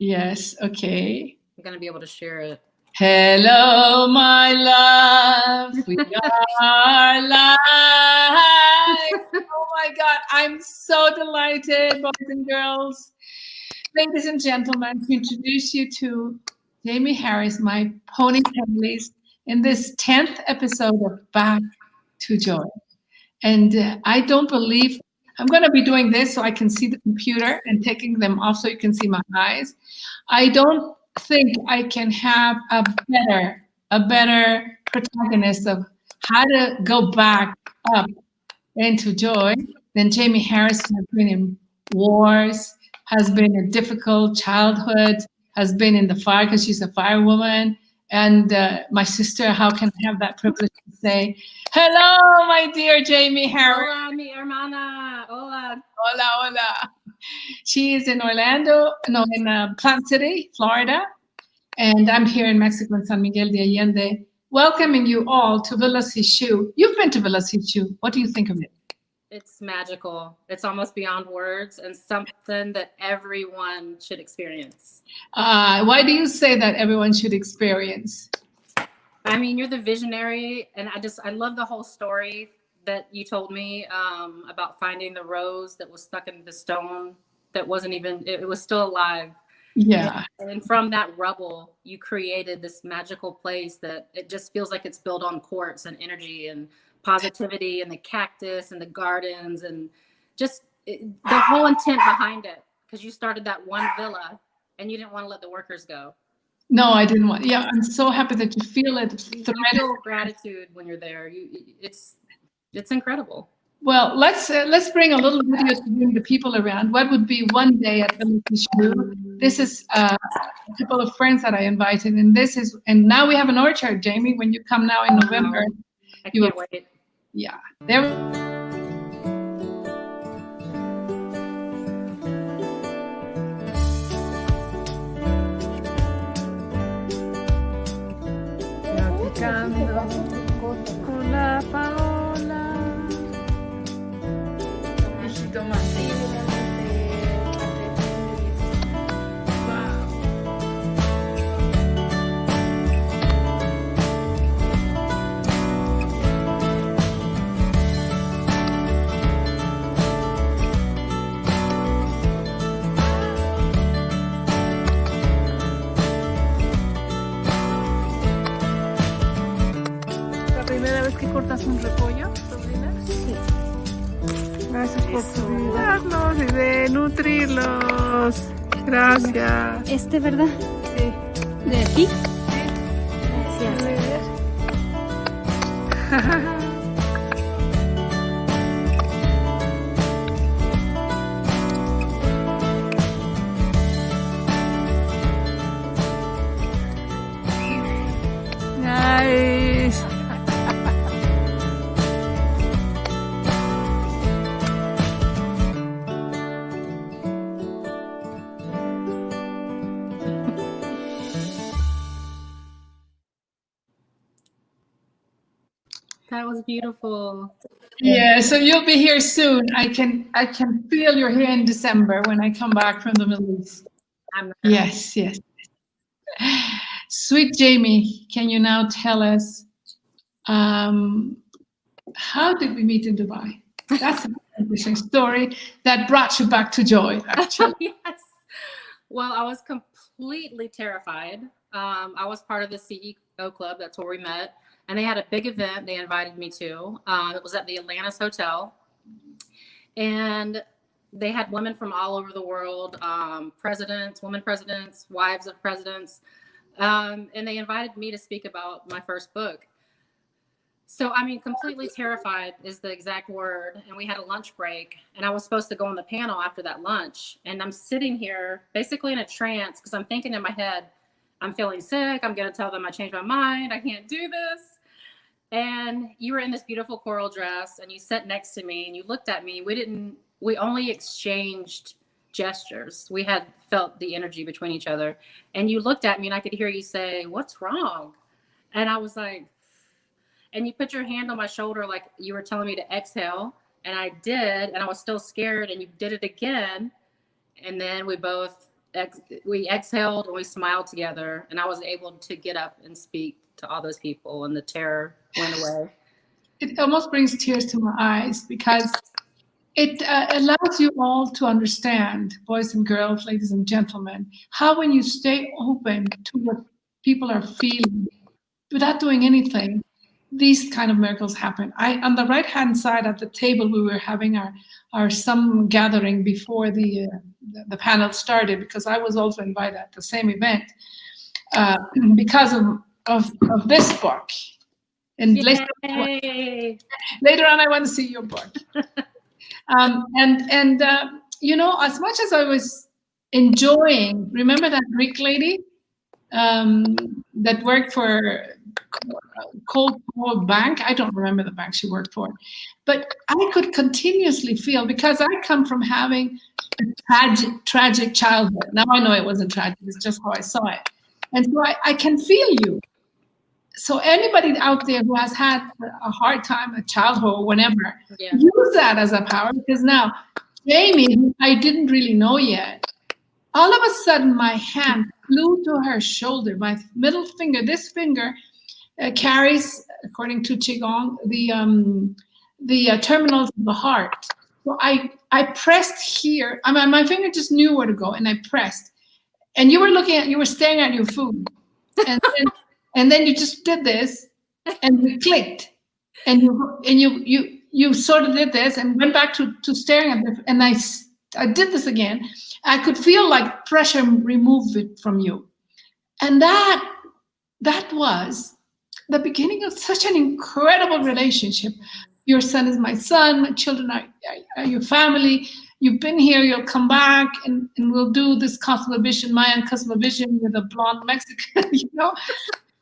Yes, okay. I'm going to be able to share it. Hello, my love. We are live. Oh my God, I'm so delighted, boys and girls, ladies and gentlemen, to introduce you to Jayme Harris, my pony panelist, in this 10th episode of Back to Joy. And I don't believe I'm going to be doing this so I can see the computer and taking them off so you can see my eyes. I don't think I can have a better protagonist of how to go back up into joy than Jayme Harris, who has been in wars, has been in difficult childhood, has been in the fire because she's a firewoman. And my sister, how can I have that privilege to say, hello, my dear Jayme Harris. Hola, mi hermana. Hola. Hola, hola. She is in Orlando, no, in Plant City, Florida. And I'm here in Mexico, in San Miguel de Allende, welcoming you all to Villa Sishu. You've been to Villa Sishu. What do you think of it? It's magical. It's almost beyond words and something that everyone should experience. Why do you say that everyone should experience? I mean, you're the visionary, and I love the whole story that you told me about finding the rose that was stuck in the stone that wasn't even, it was still alive. Yeah. And from that rubble, you created this magical place that it just feels like it's built on quartz and energy and positivity and the cactus and the gardens and just the whole intent behind it. Because you started that one villa and you didn't want to let the workers go. No, I didn't want. Yeah, I'm so happy that you feel it. You feel gratitude when you're there. It's incredible. Well, let's bring a little video to bring the people around. What would be one day at Villa Sishu? This is a couple of friends that I invited, and now we have an orchard, Jayme. When you come now in November, I can't wait. Yeah, there. Con la Paola. Viejito Martín. ¿Primera vez que cortas un repollo, sobrina? Sí. Gracias por cuidarlos y de nutrirlos. Gracias. ¿Verdad? Sí. ¿De aquí? Gracias. Nice. That was beautiful. Yeah, so you'll be here soon. I can feel you're here in December when I come back from the Middle East. Yes. Sweet Jayme, can you now tell us how did we meet in Dubai? That's an interesting story that brought you back to joy, actually. Yes. Well, I was completely terrified. I was part of the CEO club. That's where we met. And they had a big event they invited me to. It was at the Atlantis Hotel. And they had women from all over the world, presidents, women presidents, wives of presidents. And they invited me to speak about my first book. So, I mean, completely terrified is the exact word. And we had a lunch break. And I was supposed to go on the panel after that lunch. And I'm sitting here basically in a trance because I'm thinking in my head, I'm feeling sick. I'm going to tell them I changed my mind. I can't do this. And you were in this beautiful coral dress and you sat next to me and you looked at me. We only exchanged gestures. We had felt the energy between each other. And you looked at me and I could hear you say, "What's wrong?" And I was like, and you put your hand on my shoulder like you were telling me to exhale. And I did. And I was still scared. And you did it again. And then we both we exhaled and we smiled together, and I was able to get up and speak to all those people, and the terror went away. It almost brings tears to my eyes because it allows you all to understand, boys and girls, ladies and gentlemen, how when you stay open to what people are feeling without doing anything, these kind of miracles happen. On the right-hand side at the table, we were having our some gathering before the panel started, because I was also invited at the same event because of this book. And later on, I want to see your book. You know, as much as I was enjoying, remember that Greek lady that worked for Cold Bank? I don't remember the bank she worked for, but I could continuously feel, because I come from having a tragic childhood. Now I know it wasn't tragic, it's just how I saw it. And so I can feel you. So anybody out there who has had a hard time, a childhood or whatever, use that as a power, because now Jayme, who I didn't really know yet, all of a sudden my hand flew to her shoulder, my middle finger, this finger carries, according to Qigong, the terminals of the heart. So I pressed here. I mean, my finger just knew where to go, and I pressed. And you were staring at your food, and then you just did this, and we clicked, and you sort of did this, and went back to staring at it, and I did this again. I could feel like pressure remove it from you, and that was the beginning of such an incredible relationship. Your son is my son, my children are your family. You've been here, you'll come back, and we'll do this Cosmovision, Mayan Cosmovision with a blonde Mexican, you know?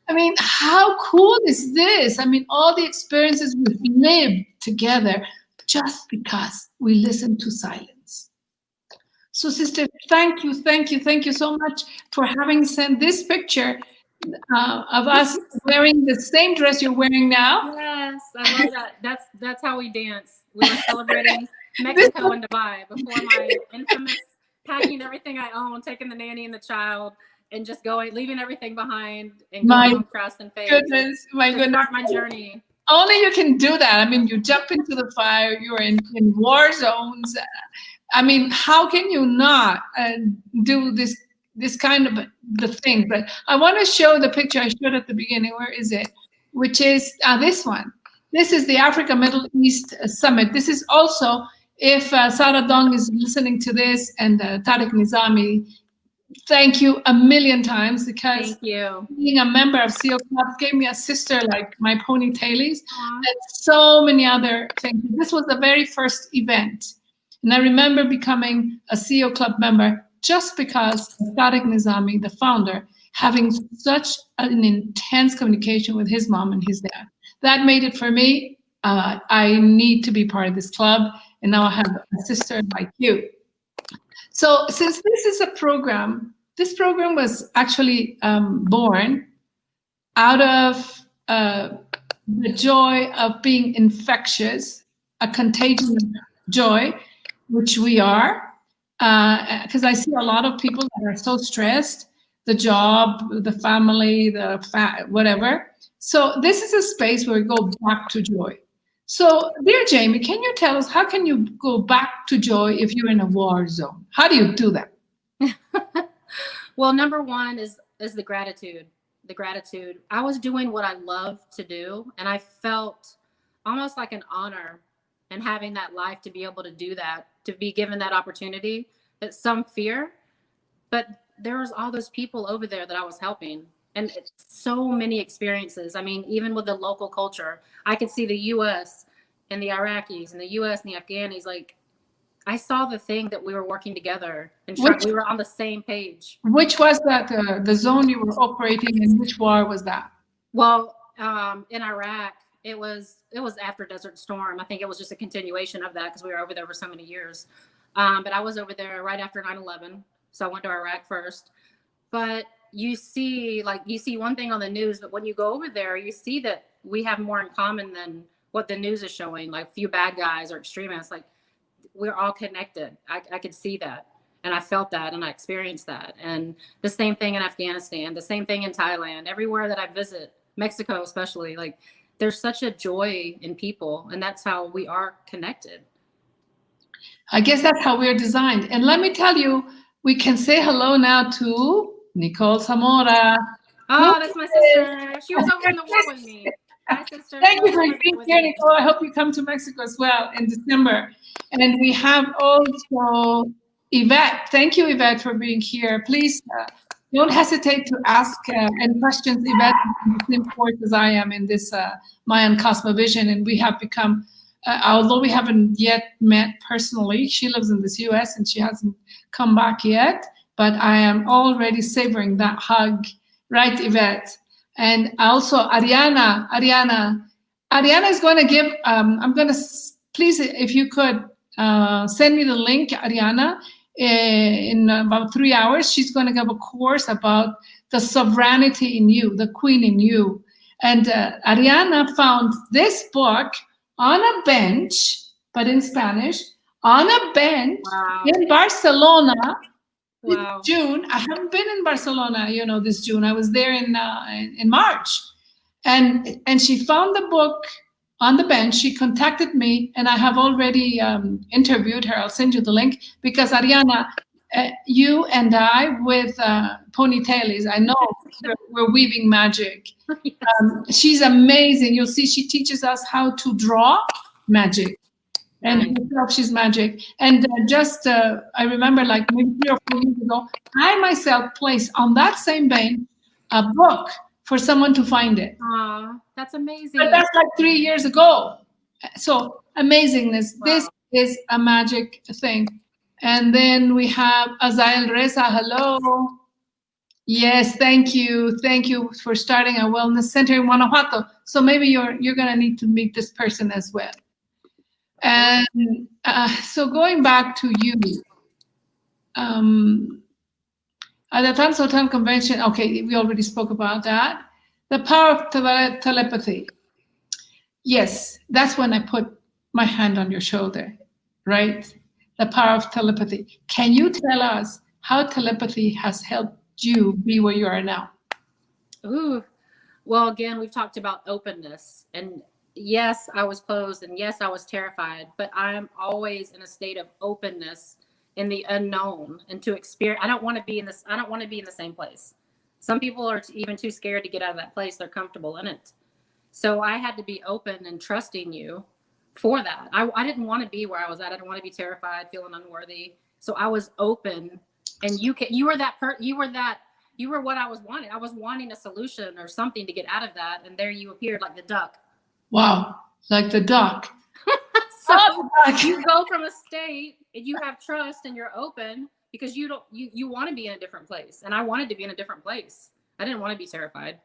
I mean, how cool is this? I mean, all the experiences we've lived together just because we listened to silence. So sister, thank you so much for having sent this picture of us wearing the same dress you're wearing now. Yes, I love that. That's how we dance. We were celebrating Mexico and Dubai before my infamous packing everything I own, taking the nanny and the child, and just leaving everything behind and going home crust and face. My goodness. Start my journey. Only you can do that. I mean, you jump into the fire, you're in war zones. I mean, how can you not do this kind of the thing? But I want to show the picture I showed at the beginning. Where is it? Which is this one. This is the Africa Middle East Summit. This is also, if Sarah Dong is listening to this, and Tariq Nizami, thank you a million times, because being a member of CO Club gave me a sister like my ponytailies, and so many other things. This was the very first event. And I remember becoming a CO Club member just because Tariq Nizami, the founder, having such an intense communication with his mom and his dad. That made it for me. I need to be part of this club, and now I have a sister like you. So since this is a program, this program was actually born out of the joy of being infectious, a contagion of joy, which we are, because I see a lot of people that are so stressed, the job, the family, whatever. So this is a space where we go back to joy. So, dear Jayme, can you tell us, how can you go back to joy if you're in a war zone? How do you do that? Well, number one is the gratitude. The gratitude. I was doing what I love to do, and I felt almost like an honor in having that life to be able to do that, to be given that opportunity. It's some fear, but there was all those people over there that I was helping. And so many experiences. I mean, even with the local culture, I could see the U.S. and the Iraqis and the U.S. and the Afghanis. Like, I saw the thing that we were working together, and we were on the same page. Which was that the zone you were operating in? Which war was that? Well, in Iraq, it was after Desert Storm. I think it was just a continuation of that because we were over there for so many years. But I was over there right after 9/11, so I went to Iraq first. But you see one thing on the news, but when you go over there, you see that we have more in common than what the news is showing, like few bad guys or extremists. Like, we're all connected. I could see that. And I felt that and I experienced that. And the same thing in Afghanistan, the same thing in Thailand, everywhere that I visit, Mexico especially, like there's such a joy in people, and that's how we are connected. I guess that's how we're designed. And let me tell you, we can say hello now to Nicole Zamora. Oh, that's my sister. She was over in the war with me. Hi, sister. Thank you for being here, Nicole. I hope you come to Mexico as well in December. And we have also Yvette. Thank you, Yvette, for being here. Please don't hesitate to ask any questions. Yvette is in the same course as I am in this Mayan Cosmovision, and we have become, although we haven't yet met personally, she lives in this US and she hasn't come back yet, but I am already savoring that hug. Right, Yvette? And also Ariana is going to give, I'm going to, please, if you could send me the link, Ariana, in about 3 hours. She's going to give a course about the sovereignty in you, the queen in you. And Ariana found this book on a bench, but in Spanish, on a bench in Barcelona. Wow. June. I haven't been in Barcelona, this June. I was there in March. And she found the book on the bench. She contacted me, and I have already interviewed her. I'll send you the link, because Ariana, you and I with ponytails, I know we're weaving magic. Yes. She's amazing. You'll see she teaches us how to draw magic. And herself, she's magic. And I remember like maybe 3 or 4 years ago, I myself placed on that same vein a book for someone to find it. Aw, that's amazing. But that's like 3 years ago. So amazingness. Wow. This is a magic thing. And then we have Azael Reza. Hello. Yes, thank you. Thank you for starting a wellness center in Guanajuato. So maybe you're going to need to meet this person as well. And so going back to you, at the Trans-Hotel Convention, okay, we already spoke about that. The power of telepathy. Yes, that's when I put my hand on your shoulder, right? The power of telepathy. Can you tell us how telepathy has helped you be where you are now? Ooh, well, again, we've talked about openness, and yes, I was closed, and yes, I was terrified, but I'm always in a state of openness in the unknown and to experience. I don't want to be in the same place. Some people are even too scared to get out of that place. They're comfortable in it. So I had to be open and trusting you for that. I didn't want to be where I was at. I didn't want to be terrified, feeling unworthy. So I was open, and you were what I was wanting. I was wanting a solution or something to get out of that, and there you appeared like the duck. Wow, like the duck. So you go from a state and you have trust and you're open because you want to be in a different place. And I wanted to be in a different place. I didn't want to be terrified.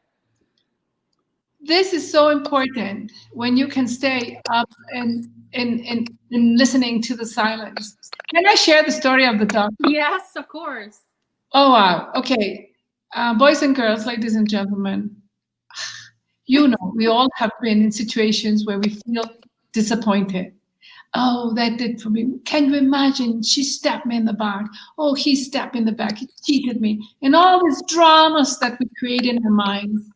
This is so important when you can stay up and listening to the silence. Can I share the story of the duck? Yes, of course. Oh, wow. Okay. Boys and girls, ladies and gentlemen, we all have been in situations where we feel disappointed. Oh, that did for me. Can you imagine? She stabbed me in the back. Oh, he stabbed me in the back. He cheated me. And all these dramas that we create in our minds.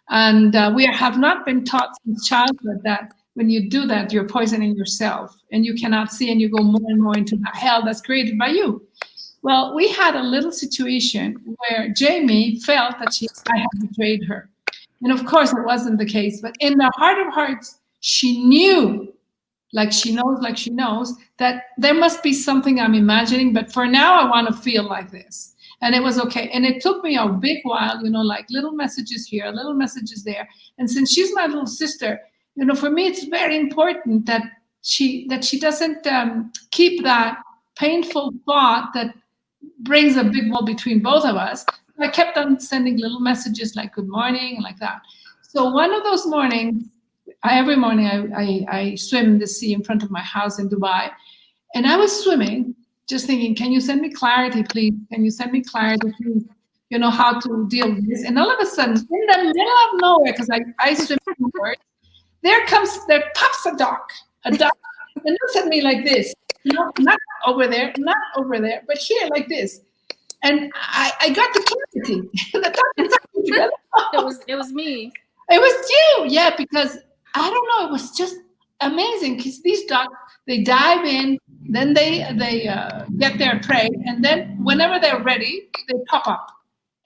And we have not been taught since childhood that when you do that, you're poisoning yourself and you cannot see, and you go more and more into the hell that's created by you. Well, we had a little situation where Jayme felt that I had betrayed her. And of course, it wasn't the case. But in the heart of hearts, she knew, like she knows, that there must be something I'm imagining. But for now, I want to feel like this. And it was okay. And it took me a big while, like little messages here, little messages there. And since she's my little sister, for me, it's very important that she doesn't keep that painful thought that brings a big wall between both of us. I kept on sending little messages like good morning and like that. So one of those mornings, every morning I swim in the sea in front of my house in Dubai. And I was swimming, just thinking, can you send me clarity, please? Can you send me clarity, please? How to deal with this. And all of a sudden, in the middle of nowhere, because I swim inward, there pops a duck, and looks at me like this. No, not over there, not over there, but here like this. And I got the clarity. It It was me. was you, yeah, because I don't know, it was just amazing because these dogs, they dive in, then they get their prey, and then whenever they're ready, they pop up.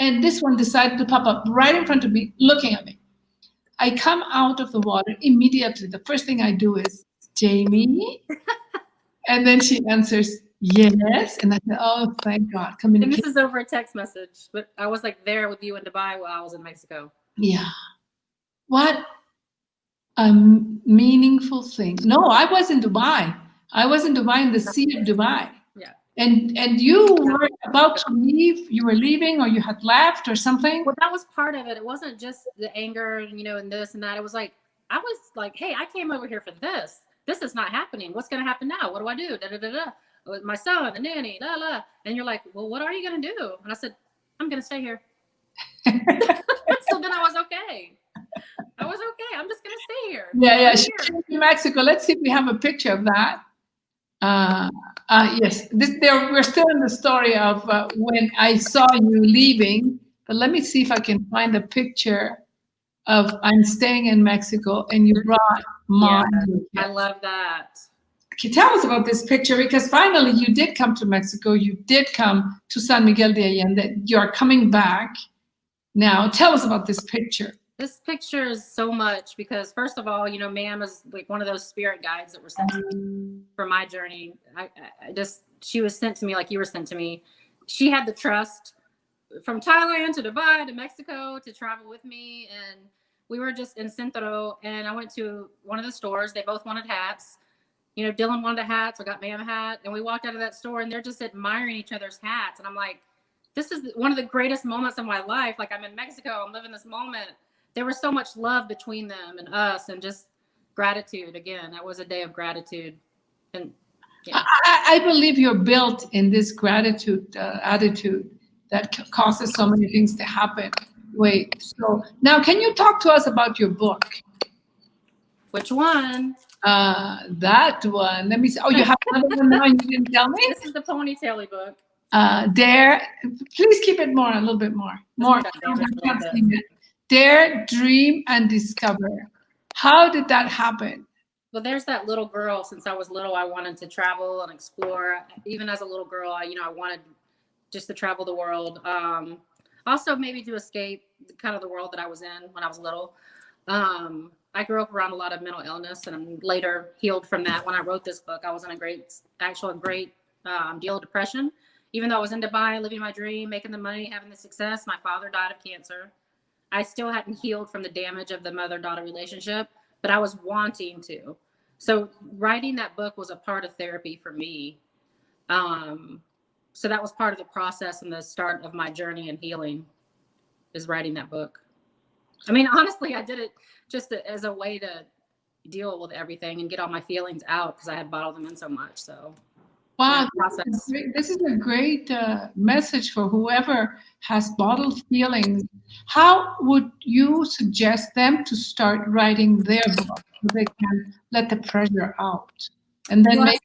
And this one decided to pop up right in front of me, looking at me. I come out of the water immediately. The first thing I do is, Jayme? And then she answers, yes. And I said, oh, thank God. And Communicate. this is over a text message, but I was like there with you in Dubai while I was in Mexico. Yeah. What a meaningful thing. No, I was in Dubai. I was in Dubai, in the Sea of Dubai. Yeah. And you were about to leave. You were leaving, or you had left, or something. Well, that was part of it. It wasn't just the anger, and this and that. It was like, I was like, hey, I came over here for this. This is not happening. What's going to happen now? What do I do? Da, da, da, da. With my son, the nanny, la, la. And you're like, well, what are you going to do? And I said, I'm going to stay here. So then I was okay. I'm just going to stay here. Yeah. She came to Mexico. Let's see if we have a picture of that. Yes, we're still in the story of when I saw you leaving, but let me see if I can find a picture of I'm staying in Mexico and you brought Mom. Yeah, I love that. Can you tell us about this picture? Because finally you did come to Mexico. You did come to San Miguel de Allende. You're coming back now. Tell us about this picture. This picture is so much because, first of all, Ma'am is like one of those spirit guides that were sent to me for my journey. She was sent to me like you were sent to me. She had the trust from Thailand to Dubai to Mexico to travel with me. And we were just in Centro, and I went to one of the stores. They both wanted hats. Dylan wanted a hat, so I got Ma'am a hat. And we walked out of that store, and they're just admiring each other's hats. And I'm like, this is one of the greatest moments of my life. Like, I'm in Mexico. I'm living this moment. There was so much love between them and us, and just gratitude. Again, that was a day of gratitude. And yeah. I believe you're built in this gratitude attitude that causes so many things to happen. Wait, so now can you talk to us about your book? Which one? That one. Let me see. Oh, you have another one now and you didn't tell me? This is the ponytaily book. Dare, please keep it a little bit more. Dare, dream, and discover. How did that happen? Well, there's that little girl. Since I was little, I wanted to travel and explore. Even as a little girl, I wanted just to travel the world. Also, maybe to escape kind of the world that I was in when I was little. I grew up around a lot of mental illness, and I'm later healed from that. When I wrote this book, I was in a great deal of depression. Even though I was in Dubai, living my dream, making the money, having the success, my father died of cancer. I still hadn't healed from the damage of the mother-daughter relationship, but I was wanting to. So writing that book was a part of therapy for me. So that was part of the process and the start of my journey in healing, is writing that book. I mean, honestly, I did it just as a way to deal with everything and get all my feelings out because I had bottled them in so much. So, wow, this is a great message for whoever has bottled feelings. How would you suggest them to start writing their book so they can let the pressure out? And then maybe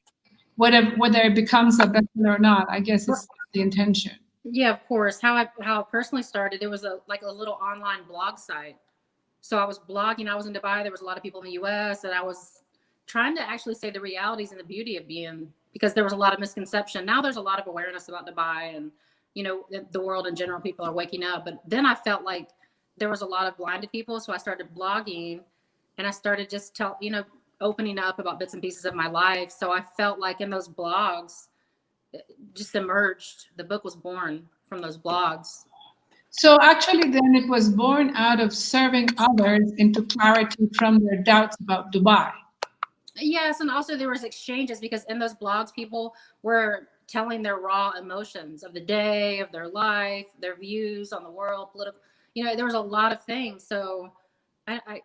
whether it becomes a bestseller or not, I guess it's the intention. Yeah, of course. How I personally started, it was a little online blog site. So I was blogging. I was in Dubai. There was a lot of people in the U.S. and I was trying to actually say the realities and the beauty of being, because there was a lot of misconception. Now there's a lot of awareness about Dubai and, the world in general. People are waking up. But then I felt like there was a lot of blinded people. So I started blogging and I started just opening up about bits and pieces of my life. So I felt like in those blogs, just emerged. The book was born from those blogs. So actually then it was born out of serving others into clarity from their doubts about Dubai. Yes, and also there was exchanges because in those blogs, people were telling their raw emotions of the day, of their life, their views on the world, political. There was a lot of things. So it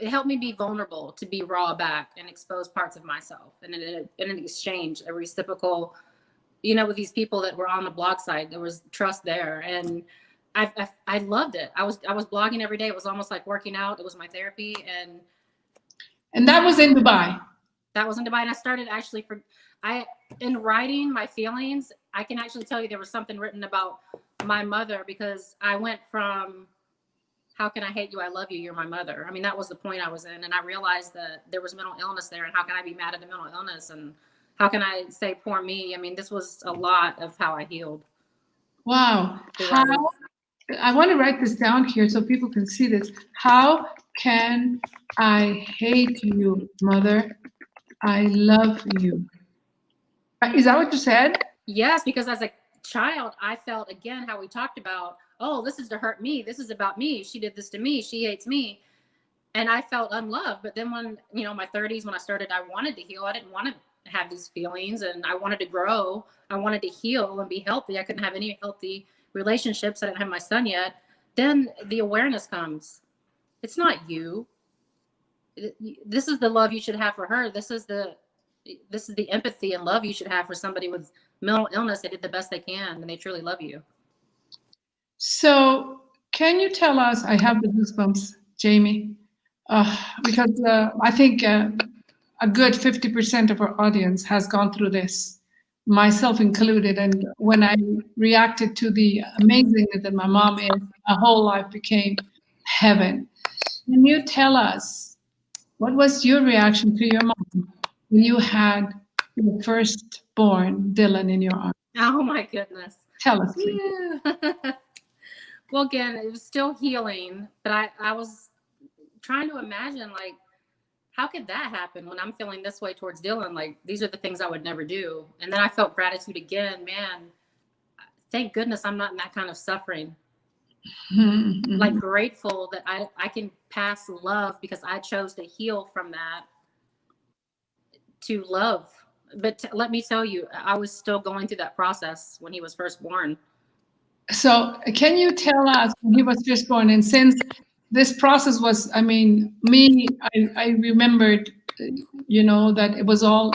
helped me be vulnerable, to be raw back and expose parts of myself. And in an exchange, a reciprocal, with these people that were on the blog site, there was trust there. And I loved it. I was blogging every day. It was almost like working out. It was my therapy. And that was in Dubai. That wasn't divine. I started actually in writing my feelings, I can actually tell you there was something written about my mother, because I went from, how can I hate you? I love you. You're my mother. I mean, that was the point I was in. And I realized that there was mental illness there. And how can I be mad at the mental illness? And how can I say poor me? I mean, this was a lot of how I healed. Wow. I want to write this down here so people can see this. How can I hate you, mother? I love you. Is that what you said? Yes, because as a child, I felt, again, how we talked about, oh, this is to hurt me. This is about me. She did this to me. She hates me. And I felt unloved. But then when, my 30s, when I started, I wanted to heal. I didn't want to have these feelings, and I wanted to grow. I wanted to heal and be healthy. I couldn't have any healthy relationships. I didn't have my son yet. Then the awareness comes. It's not you. This is the love you should have for her. This is the empathy and love you should have for somebody with mental illness. They did the best they can, and they truly love you. So can you tell us, I have the goosebumps, Jayme, because I think a good 50% of our audience has gone through this, myself included. And when I reacted to the amazingness that my mom is, my whole life became heaven. Can you tell us, what was your reaction to your mom when you had your firstborn, Dylan, in your arms? Oh my goodness. Tell us, please. Yeah. Well, again, it was still healing, but I was trying to imagine, like, how could that happen when I'm feeling this way towards Dylan? Like, these are the things I would never do. And then I felt gratitude again. Man, thank goodness I'm not in that kind of suffering. Mm-hmm. Like, grateful that I can pass love because I chose to heal from that to love. But let me tell you, I was still going through that process when he was first born. So can you tell us when he was first born, and since this process was, I remembered, that it was all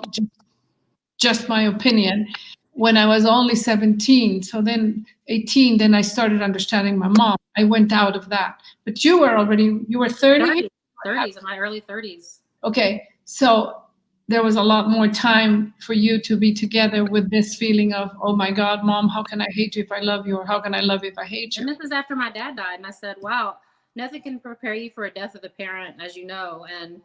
just my opinion when I was only 17. So then 18, then I started understanding my mom. I went out of that. But you were 30? 30s, in my early 30s. Okay. So there was a lot more time for you to be together with this feeling of, oh my God, Mom, how can I hate you if I love you? Or how can I love you if I hate you? And this is after my dad died. And I said, wow, nothing can prepare you for a death of a parent, as you know. And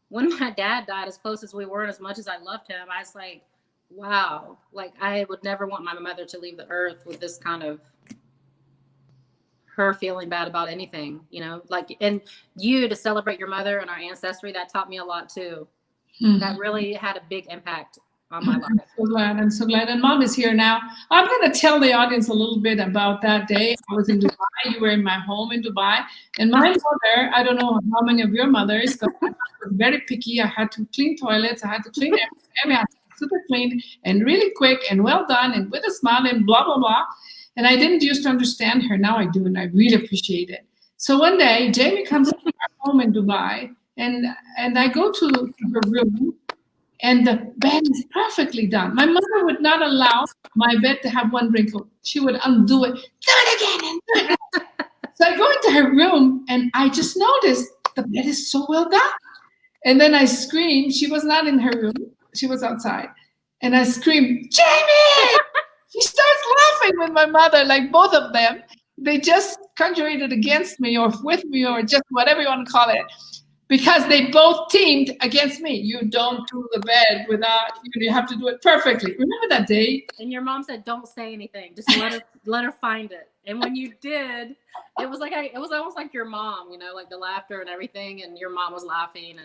when my dad died, as close as we were and as much as I loved him, I was like, wow, like I would never want my mother to leave the earth with this kind of her feeling bad about anything, like, and you to celebrate your mother and our ancestry, that taught me a lot too. Mm-hmm. That really had a big impact on my life. I'm so glad. And Mom is here now. I'm going to tell the audience a little bit about that day. I was in Dubai. You were in my home in Dubai. And my mother, I don't know how many of your mothers, but I was very picky. I had to clean toilets. I had to clean everything. I had to be super clean and really quick and well done and with a smile and blah, blah, blah. And I didn't used to understand her. Now I do, and I really appreciate it. So one day, Jayme comes to our home in Dubai, and I go to her room, and the bed is perfectly done. My mother would not allow my bed to have one wrinkle. She would undo it, do it again, and do it again. So I go into her room, and I just noticed the bed is so well done. And then I screamed. She was not in her room. She was outside. And I screamed, Jayme! She starts laughing with my mother, like both of them. They just conjured against me or with me or just whatever you want to call it, because they both teamed against me. You don't do the bed without, you have to do it perfectly. Remember that day? And your mom said, don't say anything. Just let her find it. And when you did, it was almost like your mom, like the laughter and everything. And your mom was laughing.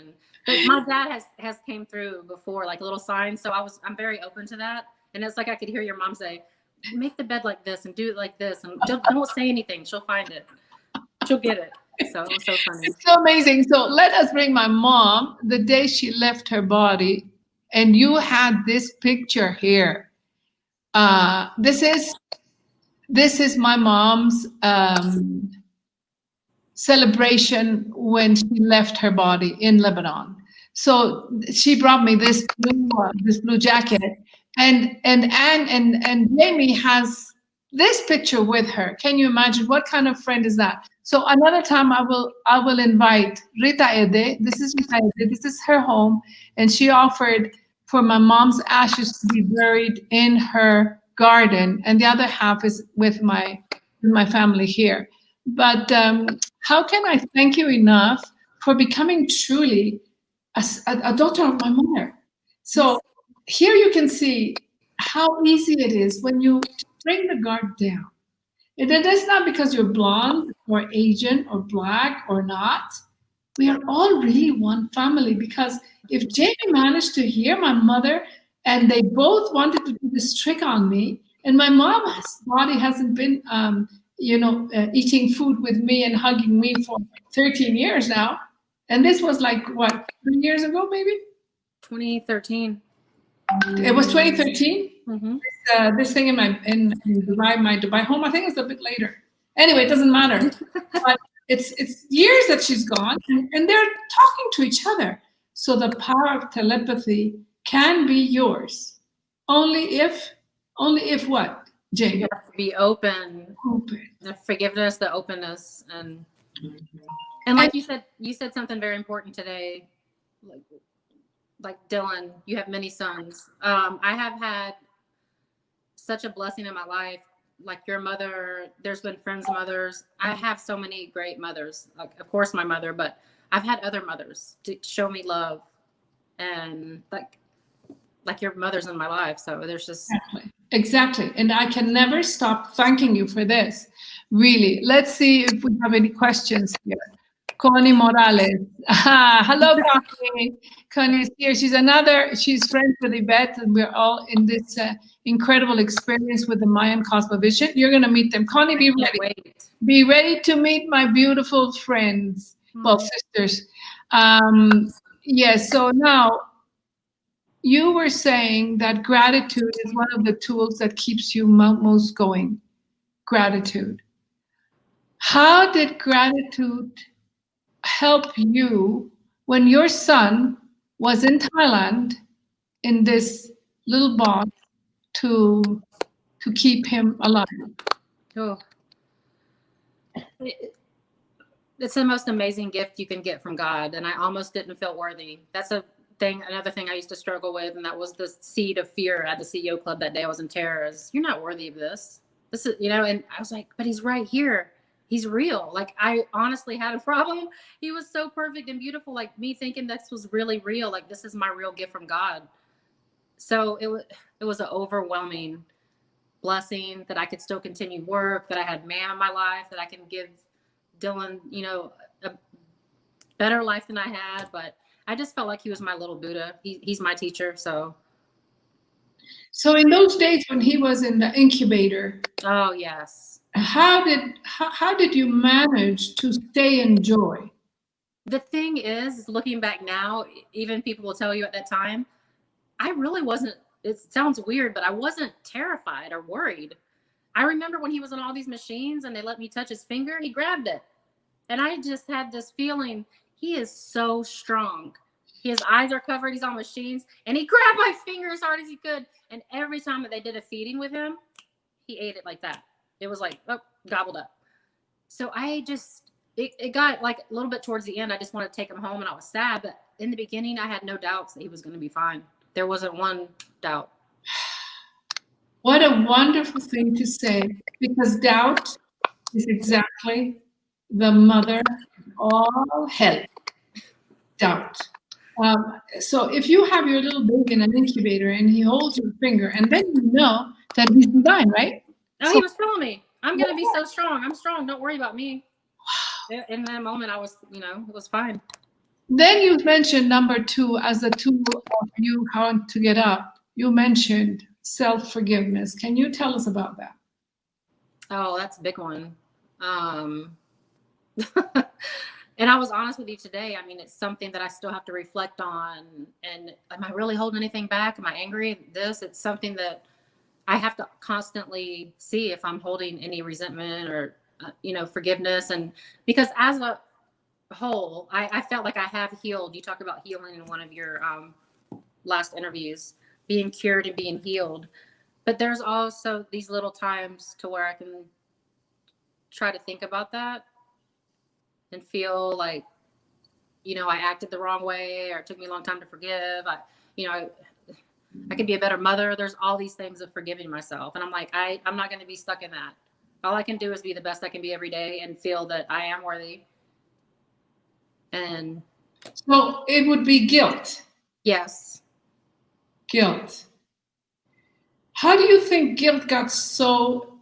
But my dad has came through before, like little signs. So I'm very open to that. And it's like I could hear your mom say, make the bed like this and do it like this. And don't say anything. She'll find it. She'll get it. So it was so funny. It's so amazing. So let us bring my mom the day she left her body. And you had this picture here. This is my mom's celebration when she left her body in Lebanon. So she brought me this blue jacket. And Jayme has this picture with her. Can you imagine what kind of friend is that? So another time I will invite Rita Ede. This is Rita Ede. This is her home, and she offered for my mom's ashes to be buried in her garden, and the other half is with my family here. But how can I thank you enough for becoming truly a daughter of my mother? So here you can see how easy it is when you bring the guard down. And it is not because you're blonde or Asian or black or not. We are all really one family, because if Jamie managed to hear my mother and they both wanted to do this trick on me, and my mom's body hasn't been, eating food with me and hugging me for 13 years now. And this was like, what, 3 years ago, maybe? 2013. It was 2013. Mm-hmm. This thing in Dubai, my Dubai home. I think it's a bit later. Anyway, it doesn't matter. But it's years that she's gone, and they're talking to each other. So the power of telepathy can be yours, only if what, Jane? You have to be open. Open. The forgiveness, the openness, and like you said something very important today. Like Dylan, you have many sons. I have had such a blessing in my life. Like your mother, there's been friends' mothers. I have so many great mothers. Like, of course, my mother, but I've had other mothers to show me love, and like your mother's in my life. So there's just exactly. And I can never stop thanking you for this. Really. Let's see if we have any questions here. Connie Morales. Hello, Connie. Connie is here. She's friends with Yvette, and we're all in this incredible experience with the Mayan Cosmovision. You're going to meet them. Connie, be ready. Be ready to meet my beautiful friends. Well, sisters. Yes, so now you were saying that gratitude is one of the tools that keeps you most going. Gratitude. How did gratitude help you when your son was in Thailand in this little box to keep him alive? Oh, it's the most amazing gift you can get from God, and I almost didn't feel worthy. That's another thing I used to struggle with, and that was the seed of fear at the CEO club that day. I was in terror. Is you're not worthy of this. This is, and I was like, but he's right here. He's real. Like, I honestly had a problem. He was so perfect and beautiful. Like, me thinking this was really real. Like, this is my real gift from God. So it was an overwhelming blessing that I could still continue work, that I had man in my life, that I can give Dylan, a better life than I had. But I just felt like he was my little Buddha. He's my teacher. So in those days when he was in the incubator. Oh, yes. How did you manage to stay in joy? The thing is, looking back now, even people will tell you at that time, I really wasn't, it sounds weird, but I wasn't terrified or worried. I remember when he was on all these machines and they let me touch his finger, he grabbed it. And I just had this feeling, he is so strong. His eyes are covered, he's on machines, and he grabbed my finger as hard as he could. And every time that they did a feeding with him, he ate it like that. It was like, oh, gobbled up. So it got like a little bit towards the end. I just wanted to take him home, and I was sad. But in the beginning, I had no doubts that he was going to be fine. There wasn't one doubt. What a wonderful thing to say, because doubt is exactly the mother of all hell. Doubt. So if you have your little baby in an incubator and he holds your finger, and then you know that he's divine, right? Oh, he was telling me, I'm going to be so strong. I'm strong. Don't worry about me. In that moment, I was, it was fine. Then you mentioned number 2 as a tool of you how to get up. You mentioned self-forgiveness. Can you tell us about that? Oh, that's a big one. And I was honest with you today. I mean, it's something that I still have to reflect on. And am I really holding anything back? Am I angry? It's something that I have to constantly see if I'm holding any resentment or, forgiveness. And because as a whole, I felt like I have healed. You talked about healing in one of your last interviews, being cured and being healed. But there's also these little times to where I can try to think about that and feel like, you know, I acted the wrong way, or it took me a long time to forgive. I could be a better mother. There's all these things of forgiving myself. And I'm like, I'm not going to be stuck in that. All I can do is be the best I can be every day and feel that I am worthy. And so it would be guilt. yes. Guilt. How do you think guilt got so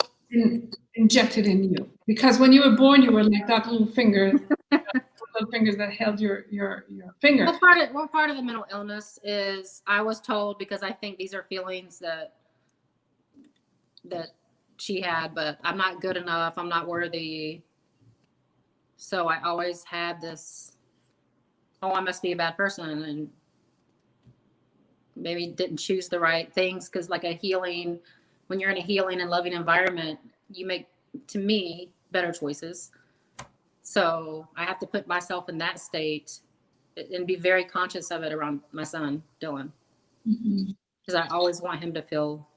injected in you? Because when you were born, you were like that little finger, little fingers that held your finger. Well, part of the mental illness is I was told, because I think these are feelings that she had, but I'm not good enough. I'm not worthy. So I always had this, oh, I must be a bad person, and maybe didn't choose the right things. Because like when you're in a healing and loving environment, you make, to me, better choices. So I have to put myself in that state and be very conscious of it around my son, Dylan. Because I always want him to feel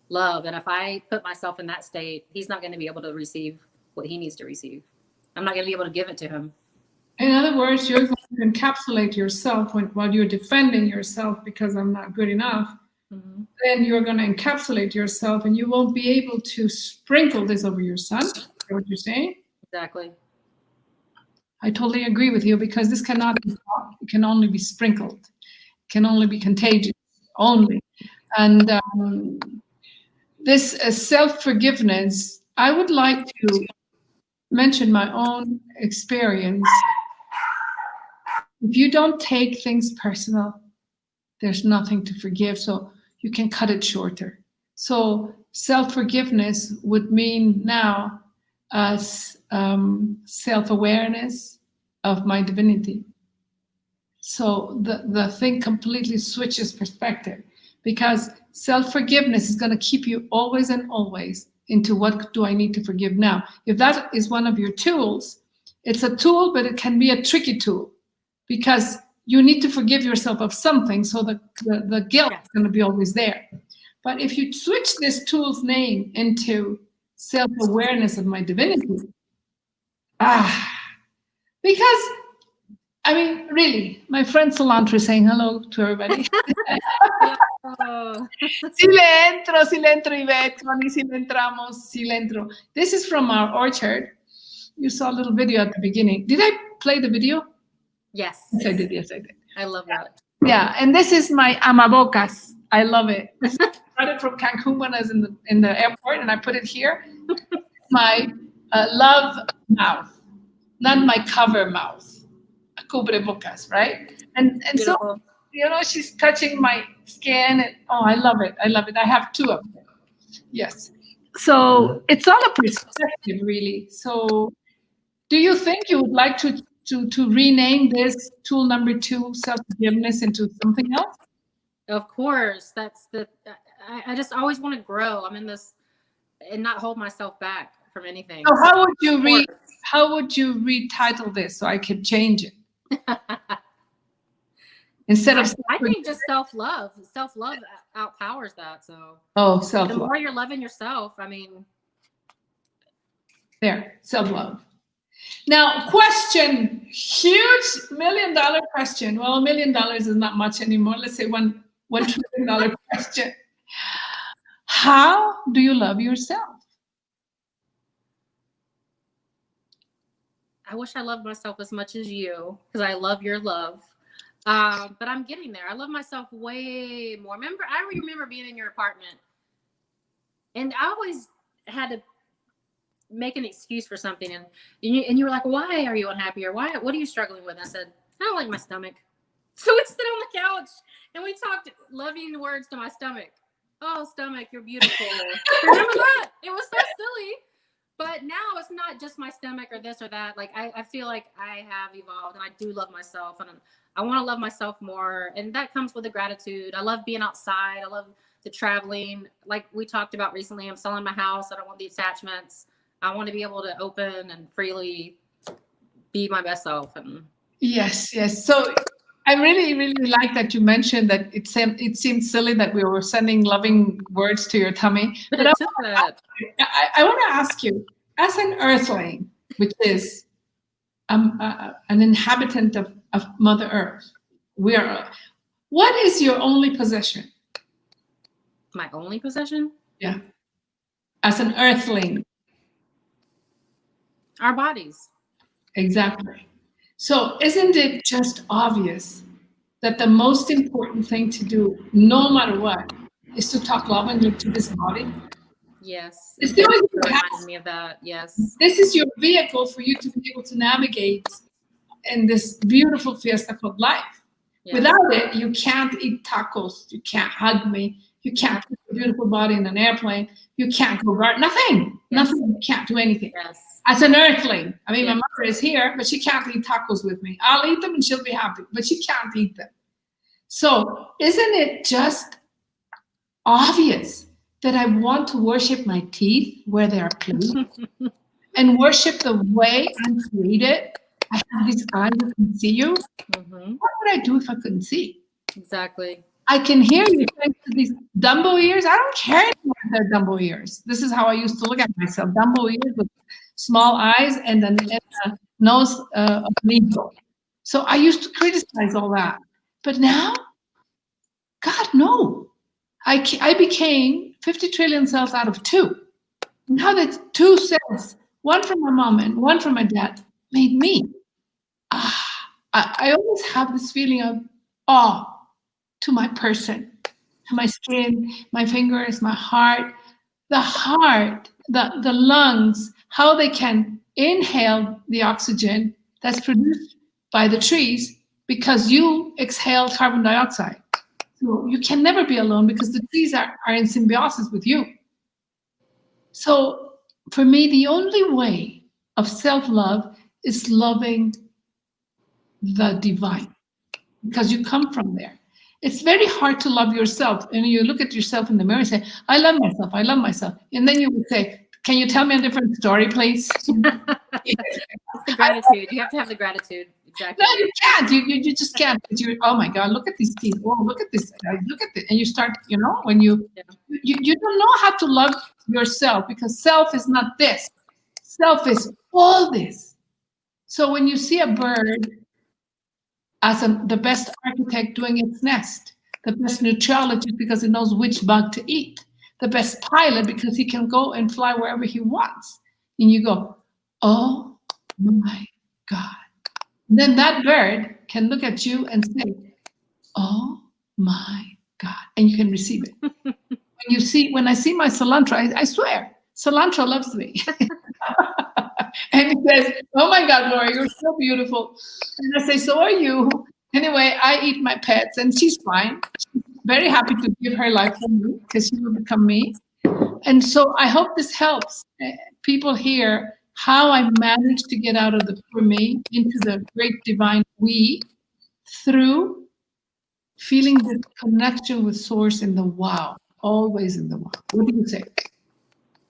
love. And if I put myself in that state, he's not going to be able to receive what he needs to receive. I'm not going to be able to give it to him. In other words, you're going to encapsulate yourself while you're defending yourself because I'm not good enough. Then you're going to encapsulate yourself, and you won't be able to sprinkle this over your son. Is that what you're saying? Exactly. I totally agree with you, because this cannot be taught. It can only be sprinkled. It can only be contagious. Only. And this self-forgiveness, I would like to mention my own experience. If you don't take things personal, there's nothing to forgive. So you can cut it shorter. So self-forgiveness would mean now self-awareness of my divinity. So the thing completely switches perspective, because self-forgiveness is going to keep you always and always into what do I need to forgive now. If that is one of your tools, it's a tool, but it can be a tricky tool, because you need to forgive yourself of something, so the guilt is going to be always there. But if you switch this tool's name into self-awareness of my divinity, because, I mean, really, my friend Cilantro is saying hello to everybody. Si le entro, Yvette, Connie, si le entramos, si le entro. This is from our orchard. You saw a little video at the beginning. Did I play the video? Yes. Yes, I did. Yes, I did. I love that. Yeah, and this is my amabocas. I love it. I got it from Cancun when I was in the airport, and I put it here. My love mouth, not my cover mouth. Cubrebocas, right? And so, you know, she's touching my skin, and I love it. I love it. I have two of them. Yes. So it's all a perspective, really. So do you think you would like to rename this tool number 2, self-forgiveness, into something else? Of course. I just always want to grow. I'm in this, and not hold myself back from anything. So how would you retitle this so I could change it? Instead of I think just self-love outpowers that. So self-love. The more you're loving yourself, I mean, there, self-love. Now, question, huge $1 million question. Well, $1 million is not much anymore. Let's say $1 trillion question. How do you love yourself? I wish I loved myself as much as you, because I love your love. But I'm getting there. I love myself way more. I remember being in your apartment, and I always had to make an excuse for something, and you were like, "Why are you unhappy?" Or "What are you struggling with?" I said, "I don't like my stomach." So we sit on the couch and we talked loving words to my stomach. "Oh, stomach, you're beautiful." Remember that? It was so silly. But now it's not just my stomach or this or that. Like I feel like I have evolved, and I do love myself, and I want to love myself more. And that comes with the gratitude. I love being outside. I love the traveling. Like we talked about recently, I'm selling my house. I don't want the attachments. I want to be able to open and freely be my best self. And yes. So I really, really like that you mentioned that it seems silly that we were sending loving words to your tummy. But But it took that. I want to ask you, as an earthling, which is an inhabitant of Mother Earth, what is your only possession? My only possession? Yeah. As an earthling. Our bodies. Exactly. So isn't it just obvious that the most important thing to do, no matter what, is to talk lovingly to this body? Yes. It's And the thank only you thing for that reminding me of that. Yes. this is your vehicle for you to be able to navigate in this beautiful fiesta called life. Yes. Without it, you can't eat tacos. You can't hug me. You can't put a beautiful body in an airplane. You can't go garden. Nothing. Yes. Nothing. You can't do anything. Yes. As an earthling, I mean, Yes. my mother is here, but she can't eat tacos with me. I'll eat them and she'll be happy, but she can't eat them. So isn't it just obvious that I want to worship my teeth where they are placed and worship the way I'm created? I have these eyes that can see you. Mm-hmm. What would I do if I couldn't see? Exactly. I can hear you thanks to these Dumbo ears. I don't care anymore if they're Dumbo ears. This is how I used to look at myself. Dumbo ears with small eyes and a nose of an eagle. So I used to criticize all that. But now, God, no. I became 50 trillion cells out of 2. Now that's 2 cells, one from my mom and one from my dad, made me. I always have this feeling of awe to my person, to my skin, my fingers, my heart, the lungs, how they can inhale the oxygen that's produced by the trees because you exhale carbon dioxide. So you can never be alone because the trees are in symbiosis with you. So for me, the only way of self-love is loving the divine because you come from there. It's very hard to love yourself. And you look at yourself in the mirror and say, I love myself, I love myself. And then you would say, can you tell me a different story, please? It's the gratitude. You have to have the gratitude. Exactly. No, you can't. You just can't. You, oh my God, look at these teeth. Oh, look at this. Look at this. And you start, when you don't know how to love yourself because self is not this. Self is all this. So when you see a bird as the best architect doing its nest, the best nutriologist because it knows which bug to eat, the best pilot because he can go and fly wherever he wants. And you go, oh my God. And then that bird can look at you and say, oh my God. And you can receive it. When I see my cilantro, I swear, cilantro loves me. And he says, oh my God, Laura, you're so beautiful. And I say, so are you. Anyway, I eat my pets and she's fine. She's very happy to give her life for me because she will become me. And so I hope this helps people hear how I managed to get out of the poor me into the great divine we through feeling this connection with source in the wow, always in the wow. What do you say?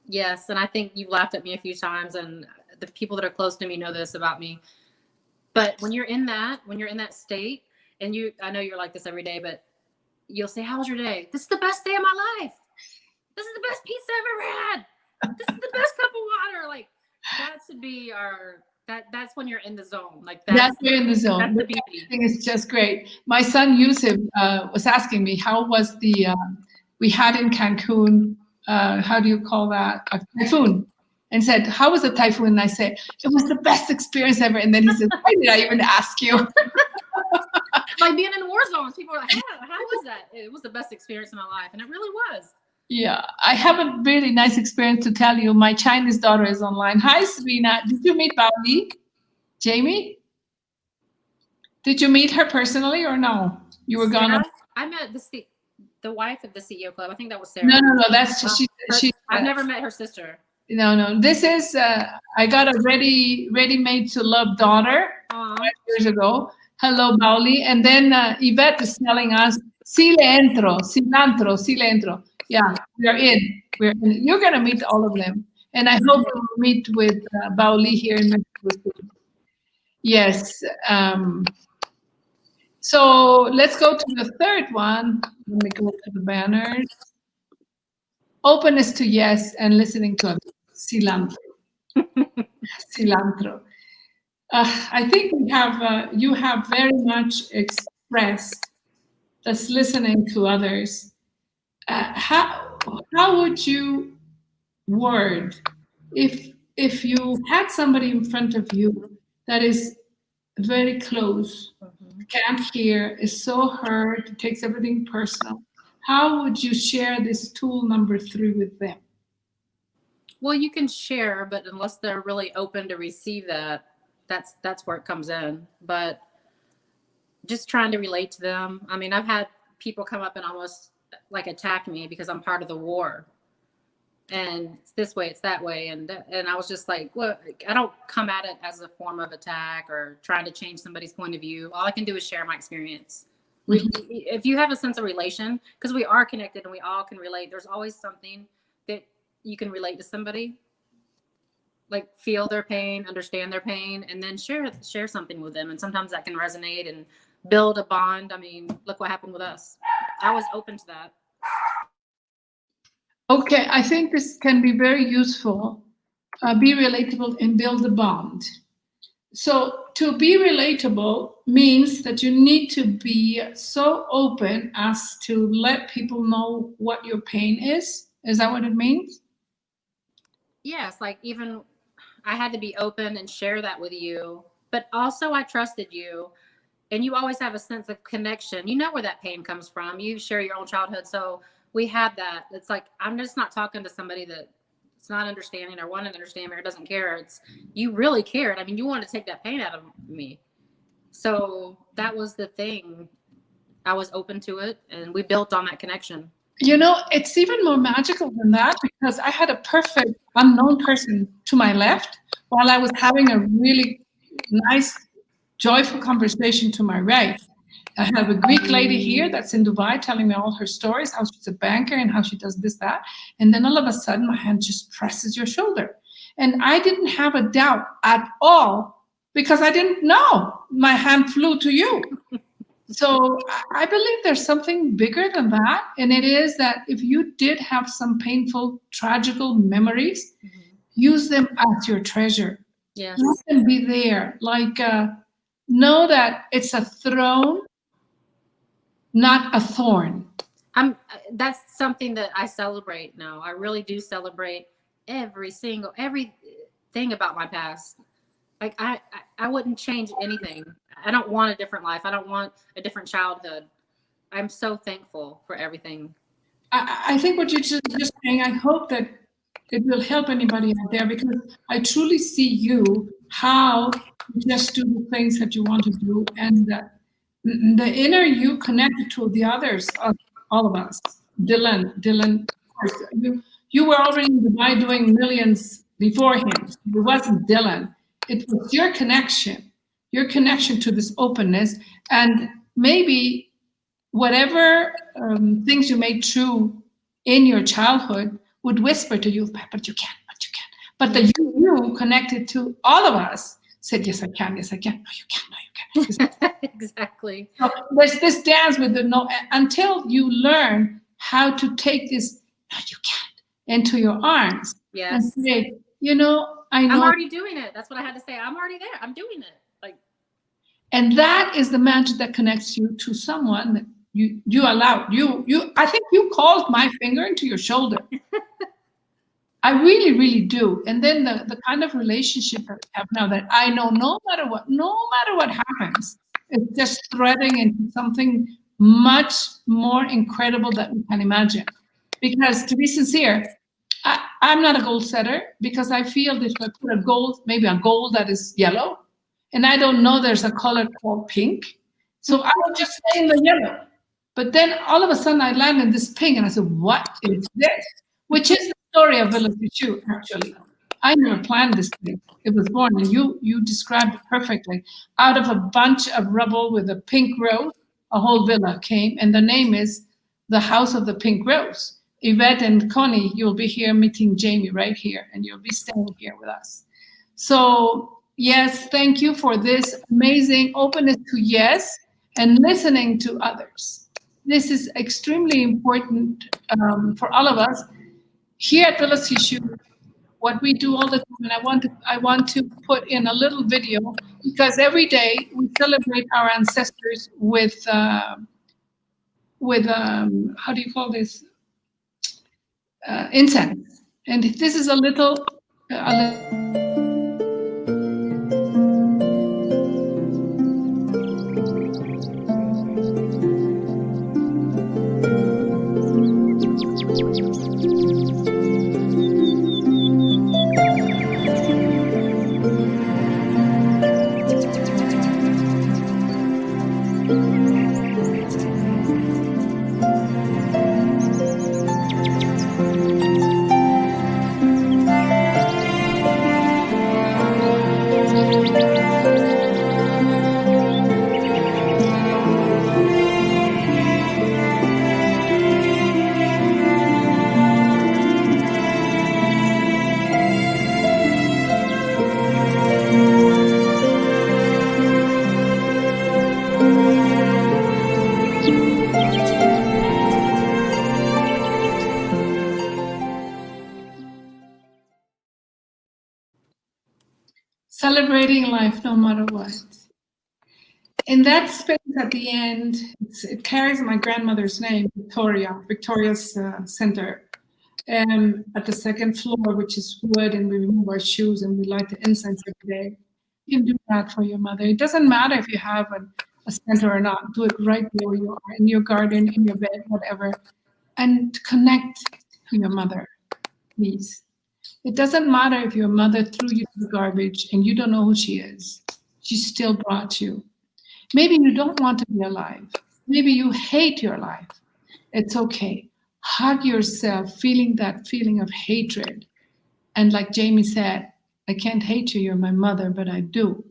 Yes, and I think you've laughed at me a few times, and the people that are close to me know this about me. But when you're in that state, and I know you're like this every day, but you'll say, how was your day? This is the best day of my life. This is the best pizza I've ever had. This is the best cup of water. Like, that should be that's when you're in the zone. Like that's you're in the zone. That's the beauty. I think it's just great. My son Yusuf was asking me, how was we had in Cancun, how do you call that? A typhoon. And said, how was the typhoon? And I said, it was the best experience ever. And then he said, why did I even ask you? Like being in war zones, people are like, how was that? It was the best experience of my life. And it really was. Yeah, I have a really nice experience to tell you. My Chinese daughter is online. Hi, Serena. Did you meet Baoli? Jayme? Did you meet her personally or no? You were gone. I met the wife of the CEO Club. I think that was Sarah. No. That's just she. I've never met her sister. No. This is I got a ready-made to love daughter 5 years ago. Hello, Baoli. And then Yvette is telling us, si le entro, cilantro. Yeah, we're in. You're going to meet all of them. And I hope you will meet with Baoli here in Mexico City. Yes. So let's go to the third one. Let me go to the banners. Openness to yes and listening to others. Cilantro. Cilantro. I think you have very much expressed this listening to others. How would you word if you had somebody in front of you that is very close, can't hear, is so hurt, takes everything personal? How would you share this tool number 3 with them? Well, you can share, but unless they're really open to receive that, that's where it comes in. But just trying to relate to them. I mean, I've had people come up and almost like attack me because I'm part of the war. And it's this way, it's that way. And I was just like, well, I don't come at it as a form of attack or trying to change somebody's point of view. All I can do is share my experience. If you have a sense of relation, because we are connected and we all can relate, there's always something that you can relate to somebody, like feel their pain, understand their pain, and then share something with them. And sometimes that can resonate and build a bond. I mean, look what happened with us. I was open to that. Okay, I think this can be very useful. Be relatable and build a bond. So to be relatable means that you need to be so open as to let people know what your pain is. Is that what it means? Yes, like even I had to be open and share that with you, but also I trusted you, and you always have a sense of connection. You know where that pain comes from. You share your own childhood. So we had that. It's like, I'm just not talking to somebody that it's not understanding or won't understand me or doesn't care. It's you really cared. I mean, you want to take that pain out of me. So that was the thing. I was open to it, and we built on that connection. You know, it's even more magical than that, because I had a perfect unknown person to my left while I was having a really nice, joyful conversation to my right. I have a Greek lady here that's in Dubai telling me all her stories, how she's a banker and how she does this, that. And then all of a sudden, my hand just presses your shoulder. And I didn't have a doubt at all because I didn't know. My hand flew to you. So I believe there's something bigger than that. And it is that if you did have some painful, tragical memories, use them as your treasure. Yes. Let them be there. Like, know that it's a throne, not a thorn. That's something that I celebrate now. I really do celebrate everything about my past. Like I wouldn't change anything. I don't want a different life. I don't want a different childhood. I'm so thankful for everything. I think what you're just saying, I hope that it will help anybody out there, because I truly see you, how you just do the things that you want to do, and the inner you connected to the others, all of us. Dylan, of course, you were already in Dubai doing millions before him. So it wasn't Dylan. It was your connection to this openness, and maybe whatever things you made true in your childhood would whisper to you, but you can't. But the you connected to all of us said, yes, I can. Yes, I can. No, you can't. Exactly. So there's this dance with the no, until you learn how to take this, no, you can't, into your arms. Yes. And say, you know, I know. I'm already doing it. That's what I had to say. I'm already there. I'm doing it. Like, and that is the magic that connects you to someone that you allowed. I think you called my finger into your shoulder. I really, really do. And then the kind of relationship that we have now, that I know no matter what happens, it's just threading into something much more incredible that we can imagine. Because to be sincere, I'm not a goal setter, because I feel that if I put a goal that is yellow, and I don't know there's a color called pink, so I would just stay in the yellow. But then all of a sudden I land in this pink, and I said, what is this? Which is the story of Belendez-Ramirez, actually. I never planned this thing. It was born, and you described it perfectly. Out of a bunch of rubble with a pink rose, a whole villa came, and the name is the House of the Pink Rose. Yvette and Connie, you'll be here meeting Jayme right here, and you'll be staying here with us. So yes, thank you for this amazing openness to yes, and listening to others. This is extremely important for all of us. Here at Villa Tissue, what we do all the time, and I want to put in a little video, because every day we celebrate our ancestors with how do you call this, incense. And this is a little celebrating life no matter what. In that space at the end, it carries my grandmother's name, Victoria's Center, at the second floor, which is wood, and we remove our shoes and we light the incense every day. You can do that for your mother. It doesn't matter if you have a center or not. Do it right where you are, in your garden, in your bed, whatever. And connect to your mother, please. It doesn't matter if your mother threw you to the garbage and you don't know who she is. She still brought you. Maybe you don't want to be alive. Maybe you hate your life. It's okay. Hug yourself, feeling that feeling of hatred. And like Jayme said, I can't hate you, you're my mother, but I do.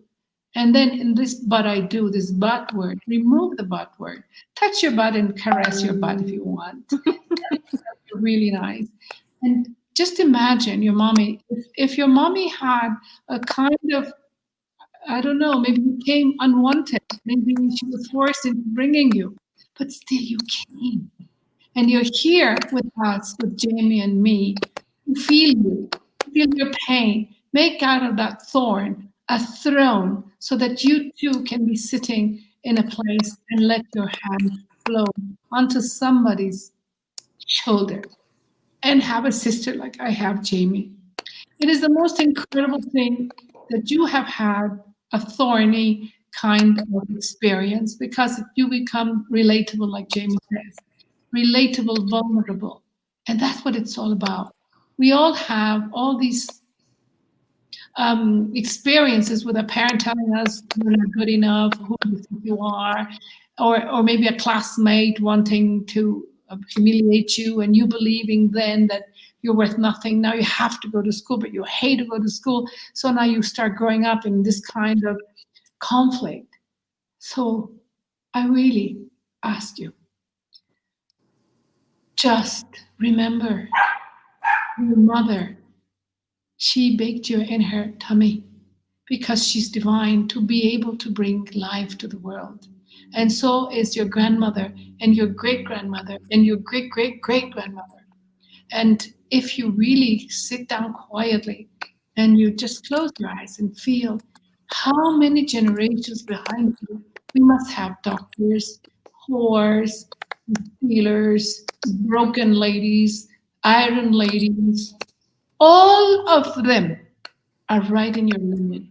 And then in this but I do, this but word, remove the but word. Touch your butt and caress your butt if you want. That's really nice. And just imagine your mommy, if your mommy had a kind of, I don't know, maybe you came unwanted, maybe she was forced into bringing you, but still you came. And you're here with us, with Jayme and me, to feel your pain, make out of that thorn a throne so that you too can be sitting in a place and let your hand flow onto somebody's shoulder. And have a sister like I have, Jayme. It is the most incredible thing that you have had a thorny kind of experience, because you become relatable, like Jayme says, relatable, vulnerable. And that's what it's all about. We all have all these experiences with a parent telling us you're not good enough, who do you think you are, or maybe a classmate wanting to humiliate you, and you believing then that you're worth nothing. Now you have to go to school, but you hate to go to school. So now you start growing up in this kind of conflict. So I really ask you, just remember your mother. She baked you in her tummy because she's divine to be able to bring life to the world. And so is your grandmother and your great-grandmother and your great-great-great-grandmother. And if you really sit down quietly and you just close your eyes and feel how many generations behind you, we must have doctors, whores, stealers, broken ladies, iron ladies, all of them are right in your lineage.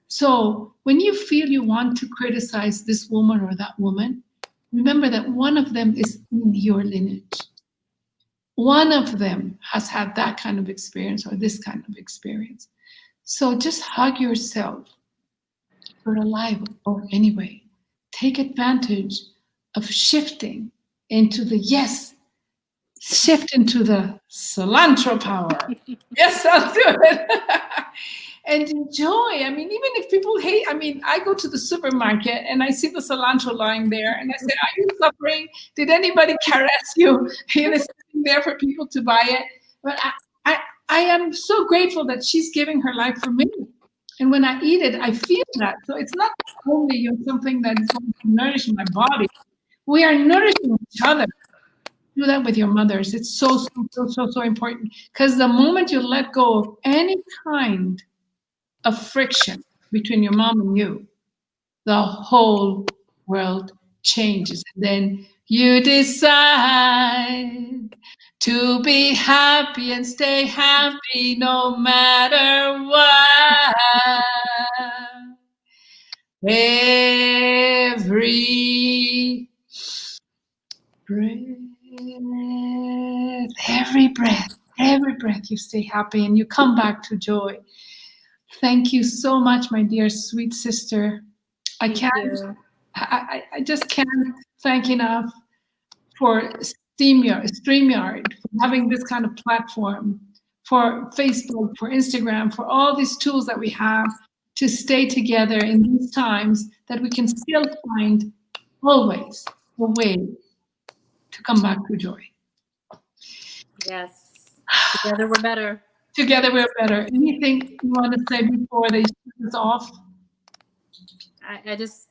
So when you feel you want to criticize this woman or that woman, remember that one of them is in your lineage. One of them has had that kind of experience or this kind of experience. So just hug yourself. You're alive, or anyway, take advantage of shifting into the yes, shift into the cilantro power. Yes, I'll do it. And enjoy. I mean, even if people hate, I mean, I go to the supermarket and I see the cilantro lying there and I say, are you suffering? Did anybody caress you? And it's sitting there for people to buy it. But I am so grateful that she's giving her life for me. And when I eat it, I feel that. So it's not only something that is going to nourish my body. We are nourishing each other. Do that with your mothers. It's so important. Because the moment you let go of any kind of friction between your mom and you, the whole world changes. And then you decide to be happy and stay happy no matter what. Every breath you stay happy and you come back to joy. Thank you so much, my dear sweet sister. I just can't thank enough for StreamYard, for having this kind of platform, for Facebook, for Instagram, for all these tools that we have to stay together in these times, that we can still find always a way to come back to joy. Yes, together we're better. Together we're better. Anything you want to say before they shut us off? I just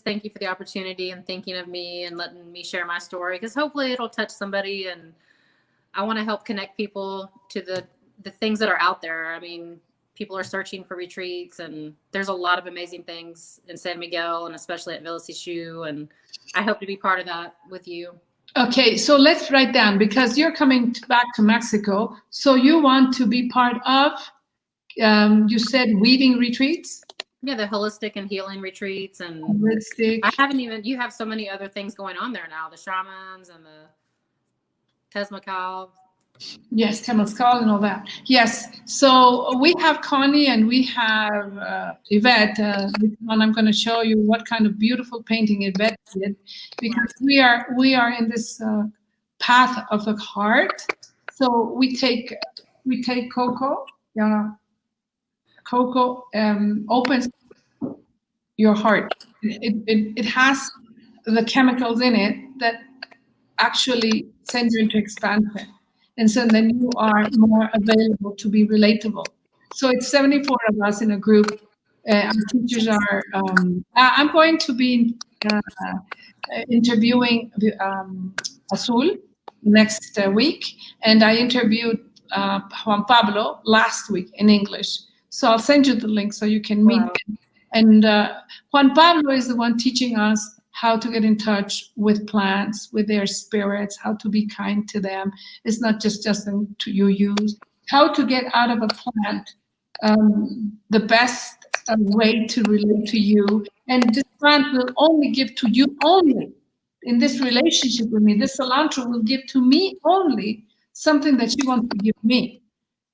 thank you for the opportunity and thinking of me and letting me share my story, because hopefully it'll touch somebody, and I want to help connect people to the things that are out there. I mean, people are searching for retreats, and there's a lot of amazing things in San Miguel, and especially at Villa Sishu, and I hope to be part of that with you. Okay, so let's write down, because you're coming back to Mexico, so you want to be part of, you said weaving retreats? Yeah, the holistic and healing retreats, and holistic. you have so many other things going on there now, the shamans and the Temazcal. Yes, Temazcal and all that. Yes, so we have Connie and we have Yvette, and I'm going to show you what kind of beautiful painting Yvette did, because we are in this path of the heart. So we take cocoa. Yeah. Cocoa opens your heart. It has the chemicals in it that actually send you into expansion. And so then you are more available to be relatable. So it's 74 of us in a group. Our teachers are, I'm going to be interviewing Azul next week. And I interviewed Juan Pablo last week in English. So I'll send you the link so you can meet him. And Juan Pablo is the one teaching us how to get in touch with plants, with their spirits, how to be kind to them. It's not just something to you use. How to get out of a plant the best way to relate to you. And this plant will only give to you only. In this relationship with me, this cilantro will give to me only something that she wants to give me.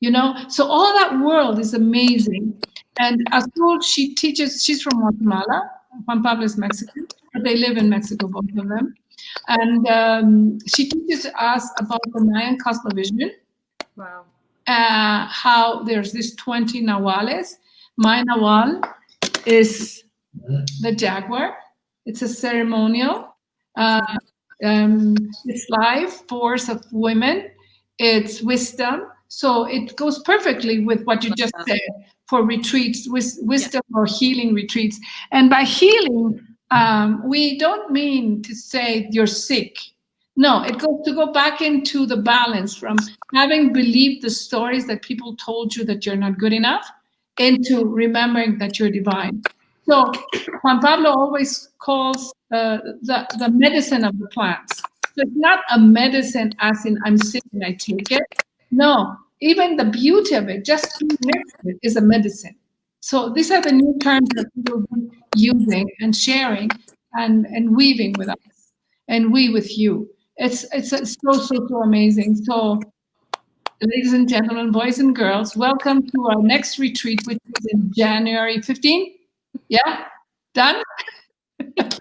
You know, so all that world is amazing. And Azul, she teaches, she's from Guatemala. Juan Pablo is Mexican, but they live in Mexico, both of them. And she teaches us about the Mayan cosmovision. Wow. How there's this 20 nahuales. My nahual is the jaguar. It's a ceremonial. It's life force of women. It's wisdom. So it goes perfectly with what you just said for retreats, wisdom or healing retreats. And by healing, we don't mean to say you're sick. No, it goes to go back into the balance from having believed the stories that people told you that you're not good enough into remembering that you're divine. So Juan Pablo always calls the medicine of the plants. So it's not a medicine as in I'm sick and I take it. No, even the beauty of it, just being next to it, is a medicine. So these are the new terms that we will be using and sharing and weaving with us, and we with you. It's so amazing. So, ladies and gentlemen, boys and girls, welcome to our next retreat, which is in January 15. Yeah, done. I don't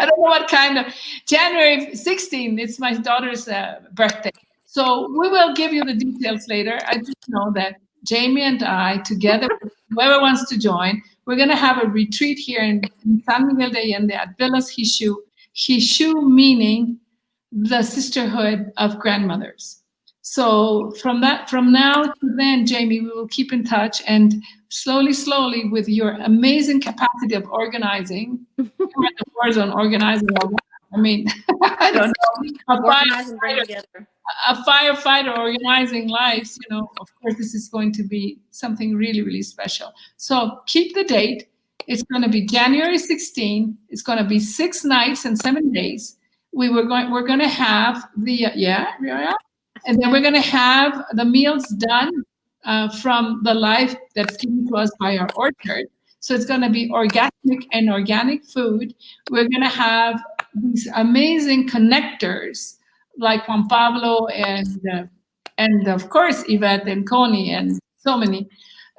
know what kind of January 16. It's my daughter's birthday. So we will give you the details later. I just know that Jayme and I, together with whoever wants to join, we're going to have a retreat here in San Miguel de Allende at Villa Sishu. Sishu meaning the sisterhood of grandmothers. So from now to then, Jayme, we will keep in touch, and slowly, with your amazing capacity of organizing, the words on organizing. I mean, I don't know. Organize and bring together. A firefighter organizing lives, of course, this is going to be something really, really special. So keep the date. It's going to be January 16. It's going to be 6 nights and 7 days. We're going to have the and then we're going to have the meals done from the life that's given to us by our orchard. So it's going to be organic food. We're going to have these amazing connectors like Juan Pablo and of course Yvette and Connie and so many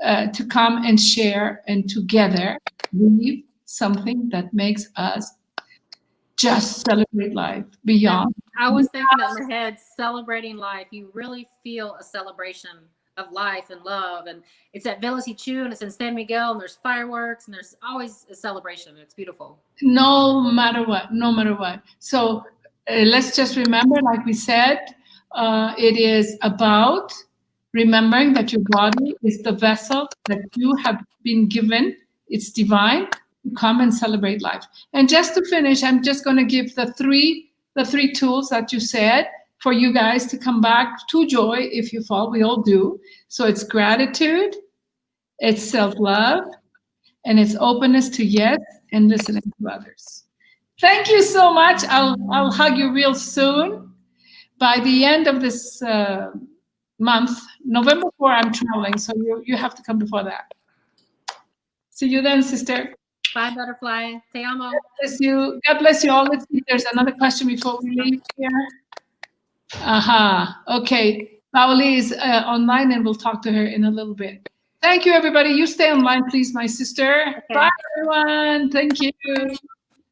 to come and share and together leave something that makes us just celebrate life beyond. I was thinking in my head, celebrating life. You really feel a celebration of life and love, and it's at Villa Sichu and it's in San Miguel, and there's fireworks and there's always a celebration. It's beautiful. No matter what. So let's just remember, like we said, it is about remembering that your body is the vessel that you have been given. It's divine. Come and celebrate life. And just to finish, I'm just going to give the three tools that you said for you guys to come back to joy if you fall. We all do. So it's gratitude, it's self-love, and it's openness to yes and listening to others. Thank you so much. I'll hug you real soon. By the end of this month, November 4, I'm traveling, so you have to come before that. See you then, sister. Bye, butterfly. Te amo. God bless you all. Let's see if there's another question before we leave here. Okay. Paoli is online, and we'll talk to her in a little bit. Thank you, everybody. You stay online, please, my sister. Okay. Bye, everyone. Thank you.